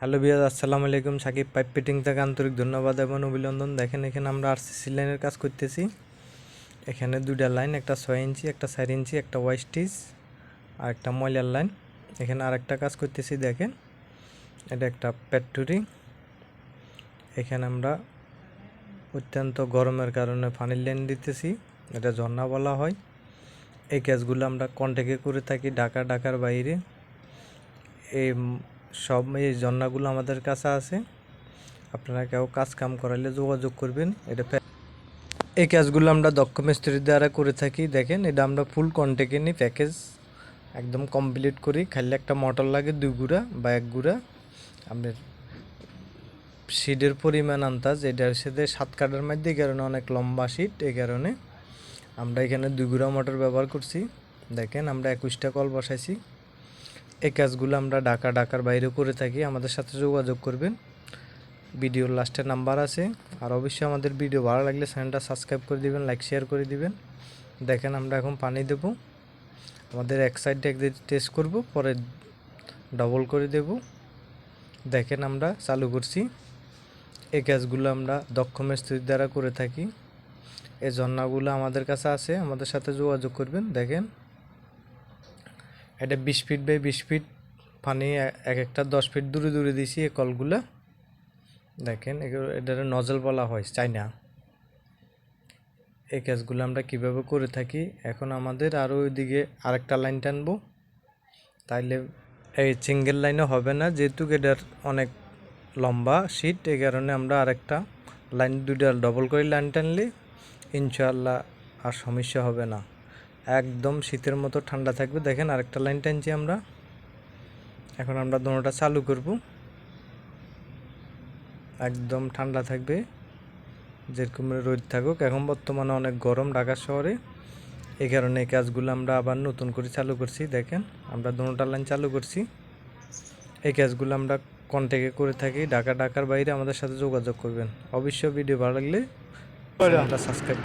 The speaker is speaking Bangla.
হ্যালো ভিউয়ার্স, আসসালামু আলাইকুম। সাকিব পাইপ ফিটিং থেকে আন্তরিক ধন্যবাদ এবং অভিনন্দন। দেখেন এখানে আমরা আরসিসি লাইনের কাজ করতেছি। এখানে দুইটা লাইন, একটা 6 ইঞ্চি, একটা 4 ইঞ্চি, একটা ওয়াইস্টিচ আর একটা ময়লার লাইন। এখানে আরেকটা কাজ করতেছি, দেখেন এটা একটা পেট্টুরি। এখানে আমরা অত্যন্ত গরমের কারণে পানির লাইন দিতেছি, এটা ঝর্ণা বলা হয়। এই কাজগুলো আমরা কন্ট্যাক্টে করে থাকি ঢাকার বাইরে। এই এই ঝর্ণাগুলো আমাদের কাছে আছে, আপনারা কেউ কাজ কাম করাইলে যোগাযোগ করবেন। এই কাজগুলো আমরা দক্ষ মিস্ত্রি দ্বারা করে থাকি। দেখেন এটা আমরা ফুল কন্ট্যাক্টে নিই, প্যাকেজ একদম কমপ্লিট করি। খালি একটা মোটর লাগে 2 গুঁড়া বা 1 গুঁড়া। আপনার শিটের পরিমাণ আন্দাজ এটার সাথে 7 কাটার মধ্যে, এই কারণে অনেক লম্বা শিট, এই কারণে আমরা এখানে 2 গুঁড়া মোটর ব্যবহার করছি। দেখেন আমরা 21টা কল বসাইছি। এই কাজগুলো আমরা ঢাকার বাইরে করে থাকি, আমাদের সাথে যোগাযোগ করবেন। ভিডিওর লাস্টে নাম্বার আছে। আর অবশ্যই আমাদের ভিডিও ভালো লাগলে চ্যানেলটা সাবস্ক্রাইব করে দিবেন, লাইক শেয়ার করে দিবেন। দেখেন আমরা এখন পানি দেব, আমাদের এক সাইডে একদিন টেস্ট করব, পরে ডবল করে দেব। দেখেন আমরা চালু করছি। এই কাজগুলো আমরা দক্ষ মিস্ত্রির দ্বারা করে থাকি। এই ঝর্ণাগুলো আমাদের কাছে আছে, আমাদের সাথে যোগাযোগ করবেন। দেখেন এটা 20 ফিট বাই 20 ফিট পানি, এক একটা 10 ফিট দূরে দিয়েছি এই কলগুলো। দেখেন এটার নজল বলা হয়, চাইনা। এই কাজগুলো আমরা কিভাবে করে থাকি। এখন আমাদের আরও ওইদিকে আরেকটা লাইন টানবো, তাইলে এই সিঙ্গেল লাইনে হবে না, যেহেতু এটার অনেক লম্বা শীট, এই কারণে আমরা আরেকটা লাইন, দুইটা ডবল করে লাইন টানলে ইনশাআল্লাহ আর সমস্যা হবে না, একদম শীতের মতো ঠান্ডা থাকবে। দেখেন আরেকটা লাইন টানছি আমরা। এখন আমরা দোনোটা চালু করব, একদম ঠান্ডা থাকবে, যেরকম রোদ থাকুক। এখন বর্তমানে অনেক গরম ঢাকা শহরে, এই কারণে এই কাজগুলো আমরা আবার নতুন করে চালু করছি। দেখেন আমরা দোনোটা লাইন চালু করছি। এই কাজগুলো আমরা কন্ট্যাক্টে করে থাকি ঢাকার বাইরে, আমাদের সাথে যোগাযোগ করবেন। অবশ্যই ভিডিও ভালো লাগলে চ্যানেলটা সাবস্ক্রাইব